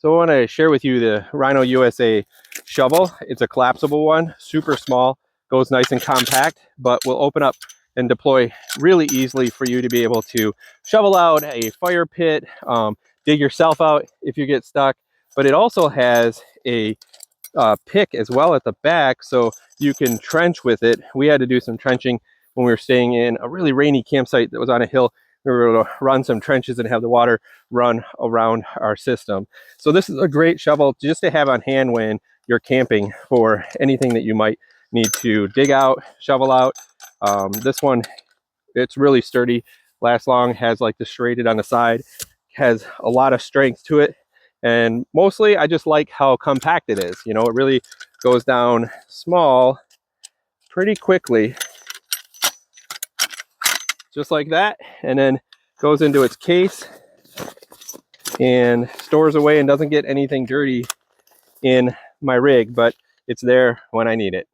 So I want to share with you the Rhino USA shovel. It's a collapsible one, super small, goes nice and compact, but will open up and deploy really easily for you to be able to shovel out a fire pit, dig yourself out if you get stuck. But it also has a pick as well at the back, so you can trench with it. We had to do some trenching when we were staying in a really rainy campsite that was on a hill. We were able to run some trenches and have the water run around our system. So this is a great shovel just to have on hand when you're camping for anything that you might need to dig out, shovel out. This one, it's really sturdy, lasts long, has like the serrated on the side, has a lot of strength to it. And mostly I just like how compact it is. You know, it really goes down small pretty quickly, just like that, and then goes into its case and stores away and doesn't get anything dirty in my rig, but it's there when I need it.